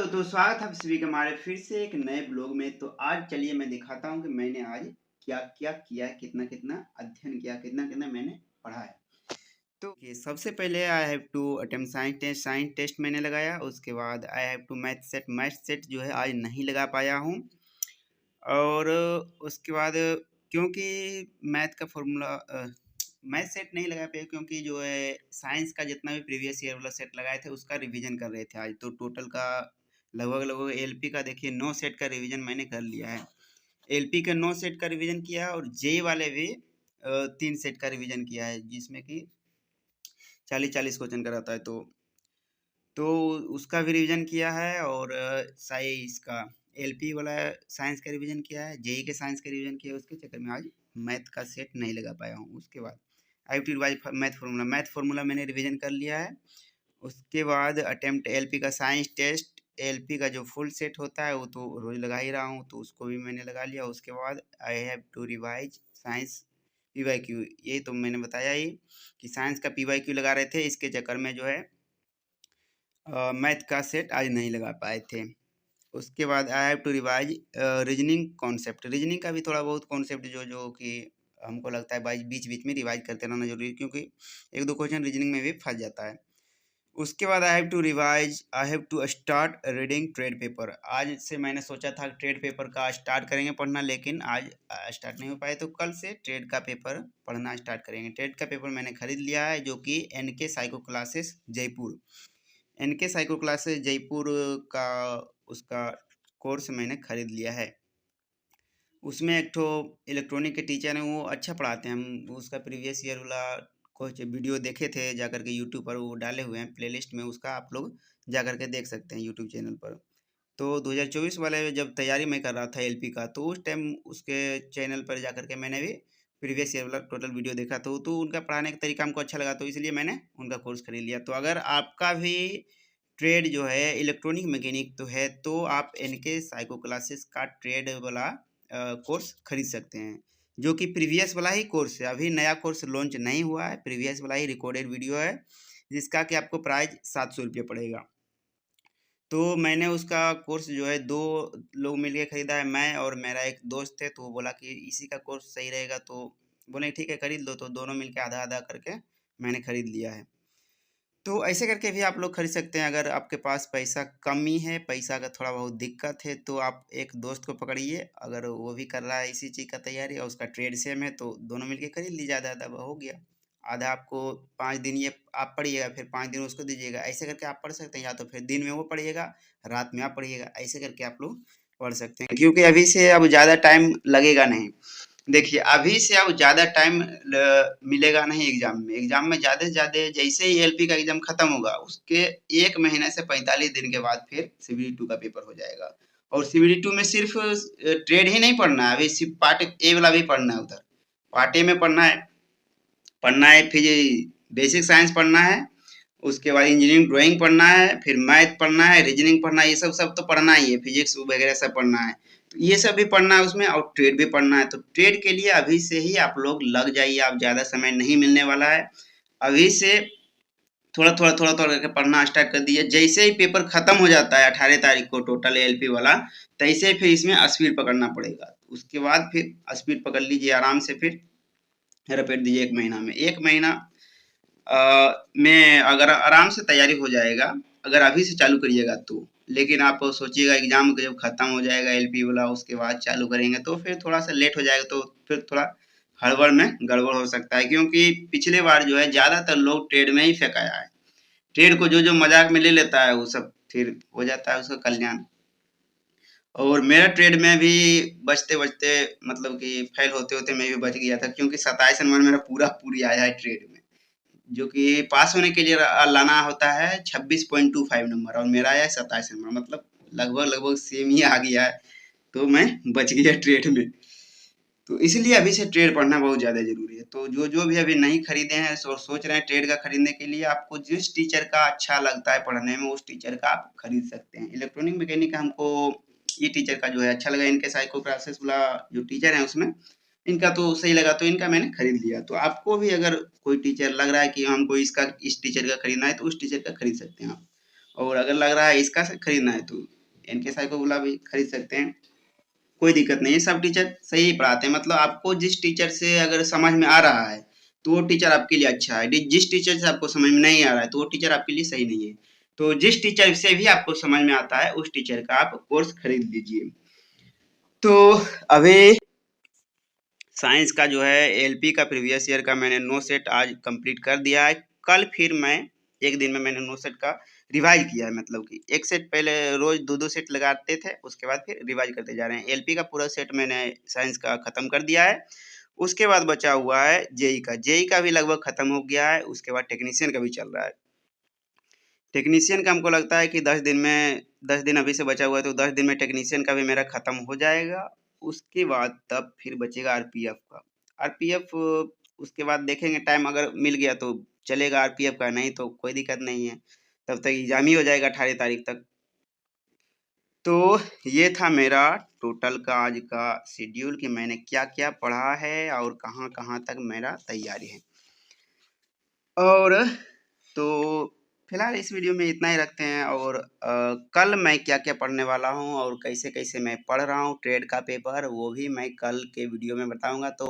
तो स्वागत है आप सभी का हमारे फिर से एक नए ब्लॉग में। तो आज चलिए मैं दिखाता हूँ कि मैंने आज क्या क्या किया है, कितना कितना अध्ययन किया, कितना कितना मैंने पढ़ा है। तो ये सबसे पहले I have to attempt science test मैंने लगाया। उसके बाद I have to math set जो है आज नहीं लगा पाया हूँ। और उसके बाद क्योंकि मैथ का फॉर्मूला मैथ सेट नहीं लगा पाया, क्योंकि जो है साइंस का जितना भी प्रीवियस ईयर वाला सेट लगाए थे उसका रिवीजन कर रहे थे आज। तो टोटल का लगभग लगभग एलपी का देखिए 9 सेट का रिवीजन मैंने कर लिया है। एलपी के 9 सेट का रिवीजन किया है और जेई वाले भी 3 सेट का रिवीजन किया है, जिसमें कि 40-40 क्वेश्चन का रहता है। तो उसका भी रिवीजन किया है। और साइंस का एलपी वाला साइंस का रिवीजन किया है, जेई के साइंस का रिवीजन किया है। उसके चक्कर में आज मैथ का सेट नहीं लगा पाया हूँ। उसके बाद आई टू रिवाइज मैथ फार्मूला मैंने रिवीजन कर लिया है। उसके बाद अटेम्प्ट एलपी का साइंस टेस्ट, एलपी का जो फुल सेट होता है वो तो रोज लगा ही रहा हूँ, तो उसको भी मैंने लगा लिया। उसके बाद I have to revise science PYQ, ये तो मैंने बताया ही कि साइंस का पीवाईक्यू लगा रहे थे, इसके चक्कर में जो है मैथ का सेट आज नहीं लगा पाए थे। उसके बाद I have to revise reasoning concept, reasoning का भी थोड़ा बहुत कॉन्सेप्ट जो जो कि हमको लगता है भाई बीच बीच में रिवाइज करते रहना जरूरी है, क्योंकि एक दो क्वेश्चन रीजनिंग में भी फंस जाता है। उसके बाद I have to start reading trade paper. आज से मैंने सोचा था ट्रेड पेपर का स्टार्ट करेंगे पढ़ना, लेकिन आज स्टार्ट नहीं हो पाए, तो कल से ट्रेड का पेपर पढ़ना स्टार्ट करेंगे। ट्रेड का पेपर मैंने खरीद लिया है, जो कि NK psycho classes Jaipur, NK psycho classes Jaipur का उसका कोर्स मैंने खरीद लिया है। उसमें एक ठो इलेक्ट्रॉनिक के टीचर हैं, वो अच्छा पढ़ाते हैं। हम उसका प्रीवियस ईयर वाला कुछ वीडियो देखे थे जा कर के यूट्यूब पर, वो डाले हुए हैं प्लेलिस्ट में, उसका आप लोग जा कर के देख सकते हैं यूट्यूब चैनल पर। तो 2024 वाले जब तैयारी मैं कर रहा था एलपी का, तो उस टाइम उसके चैनल पर जा कर के मैंने भी प्रीवियस ईयर वाला टोटल वीडियो देखा, तो उनका पढ़ाने का तरीका हमको अच्छा लगा, तो इसलिए मैंने उनका कोर्स खरीद लिया। तो अगर आपका भी ट्रेड जो है इलेक्ट्रॉनिक मैकेनिक तो है, तो आप इनके साइको क्लासेस का ट्रेड वाला कोर्स खरीद सकते हैं, जो कि प्रीवियस वाला ही कोर्स है। अभी नया कोर्स लॉन्च नहीं हुआ है, प्रीवियस वाला ही रिकॉर्डेड वीडियो है, जिसका कि आपको प्राइस 700 रुपये पड़ेगा। तो मैंने उसका कोर्स जो है 2 लोग मिलके खरीदा है, मैं और मेरा एक दोस्त है। तो वो बोला कि इसी का कोर्स सही रहेगा, तो बोले ठीक है खरीद लो। तो दोनों मिलके आधा आधा करके मैंने खरीद लिया है। तो ऐसे करके भी आप लोग खरीद सकते हैं। अगर आपके पास पैसा कमी है, पैसा का थोड़ा बहुत दिक्कत है, तो आप एक दोस्त को पकड़िए, अगर वो भी कर रहा है इसी चीज़ का तैयारी और उसका ट्रेड सेम है, तो दोनों मिलके खरीद लीजिए। आधा आधा हो गया, आधा आपको 5 दिन ये आप पढ़िएगा, फिर 5 दिन उसको दीजिएगा। ऐसे करके आप पढ़ सकते हैं, या तो फिर दिन में वो पढ़िएगा, रात में आप पढ़िएगा। ऐसे करके आप लोग पढ़ सकते हैं, क्योंकि अभी से अब ज़्यादा टाइम लगेगा नहीं। देखिए अभी से अब ज़्यादा टाइम मिलेगा नहीं एग्जाम में। एग्जाम में ज़्यादा से ज़्यादा जैसे ही एलपी का एग्जाम खत्म होगा, उसके 1 महीने से 45 दिन के बाद फिर सीबीडी टू का पेपर हो जाएगा। और सीबीडी टू में सिर्फ ट्रेड ही नहीं पढ़ना है, अभी सिर्फ पार्ट ए वाला भी पढ़ना है। उधर पार्ट ए में पढ़ना है फिजिक्स बेसिक साइंस पढ़ना है, उसके बाद इंजीनियरिंग ड्राइंग पढ़ना है, फिर मैथ पढ़ना है, रीजनिंग पढ़ना है। ये सब सब तो पढ़ना ही है, फिजिक्स वगैरह सब पढ़ना है। तो ये सब भी पढ़ना है उसमें, और ट्रेड भी पढ़ना है। तो ट्रेड के लिए अभी से ही आप लोग लग जाइए, आप ज़्यादा समय नहीं मिलने वाला है। अभी से थोड़ा थोड़ा करके पढ़ना स्टार्ट कर दीजिए। जैसे ही पेपर खत्म हो जाता है 18 तारीख को टोटल एलपी वाला, तैसे फिर इसमें स्पीड पकड़ना पड़ेगा। उसके बाद फिर स्पीड पकड़ लीजिए आराम से, फिर रपेट दीजिए 1 महीना में। 1 महीना में अगर आराम से तैयारी हो जाएगा, अगर अभी से चालू करिएगा तो। लेकिन आप सोचिएगा एग्जाम जब खत्म हो जाएगा एलपी वाला, उसके बाद चालू करेंगे, तो फिर थोड़ा सा लेट हो जाएगा, तो फिर थोड़ा हड़बड़ में गड़बड़ हो सकता है। क्योंकि पिछले बार जो है ज्यादातर लोग ट्रेड में ही फेंकाया है। ट्रेड को जो जो मजाक में ले लेता है, वो सब फिर हो जाता है उसका कल्याण। और मेरा ट्रेड में भी बचते बचते, मतलब कि फेल होते होते मैं भी बच गया था, क्योंकि 27 नंबर मेरा पूरा पूरी आया है ट्रेड में, जो कि पास होने के लिए लाना होता है 26.25 नंबर, और मेरा आया है 27 नंबर, मतलब लगभग लगभग सेम ही आ गया है। तो मैं बच गया ट्रेड में। तो इसलिए अभी से ट्रेड पढ़ना बहुत ज़्यादा ज़रूरी है। तो जो जो भी अभी नहीं खरीदे हैं, सोच रहे हैं ट्रेड का खरीदने के लिए, आपको जिस टीचर का अच्छा लगता है पढ़ने में, उस टीचर का आप खरीद सकते हैं। इलेक्ट्रॉनिक मैकेनिक का हमको ये टीचर का जो है अच्छा लगा, इनके साइको क्लासेस वाला जो टीचर है उसमें इनका तो सही लगा, तो इनका मैंने खरीद लिया। तो आपको भी अगर कोई टीचर लग रहा है कि हमको इसका इस टीचर का खरीदना है, तो उस टीचर का खरीद सकते हैं आप। और अगर लग रहा है इसका खरीदना है, तो NK साय को गुलाब भी खरीद सकते हैं, कोई दिक्कत नहीं है। सब टीचर सही ही पढ़ाते हैं, मतलब आपको जिस टीचर से अगर समझ में आ रहा है तो वो टीचर आपके लिए अच्छा है, जिस टीचर से आपको समझ में नहीं आ रहा है तो वो टीचर आपके लिए सही नहीं है। तो जिस टीचर से भी आपको समझ में आता है उस टीचर का आप कोर्स खरीद लीजिए। तो अभी साइंस का जो है एलपी का प्रीवियस ईयर का मैंने 9 सेट आज कंप्लीट कर दिया है। कल फिर मैं एक दिन में मैंने 9 सेट का रिवाइज किया है, मतलब कि एक सेट पहले रोज दो दो सेट लगाते थे, उसके बाद फिर रिवाइज करते जा रहे हैं। एलपी का पूरा सेट मैंने साइंस का खत्म कर दिया है। उसके बाद बचा हुआ है जेई का भी लगभग खत्म हो गया है। उसके बाद टेक्नीशियन का भी चल रहा है। टेक्नीशियन का हमको लगता है कि 10 दिन अभी से बचा हुआ है, तो 10 दिन में टेक्नीशियन का भी मेरा खत्म हो जाएगा। उसके बाद तब फिर बचेगा आरपीएफ का। आरपीएफ उसके बाद देखेंगे, टाइम अगर मिल गया तो चलेगा आरपीएफ का, नहीं तो कोई दिक्कत नहीं है, तब तक एग्जाम ही हो जाएगा 18 तारीख तक। तो ये था मेरा टोटल का आज का शेड्यूल कि मैंने क्या क्या पढ़ा है और कहाँ कहाँ तक मेरा तैयारी है। और तो फिलहाल इस वीडियो में इतना ही रखते हैं। और कल मैं क्या क्या पढ़ने वाला हूँ और कैसे कैसे मैं पढ़ रहा हूँ ट्रेड का पेपर, वो भी मैं कल के वीडियो में बताऊंगा। तो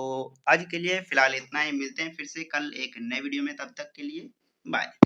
आज के लिए फिलहाल इतना ही, मिलते हैं फिर से कल एक नए वीडियो में, तब तक के लिए बाय।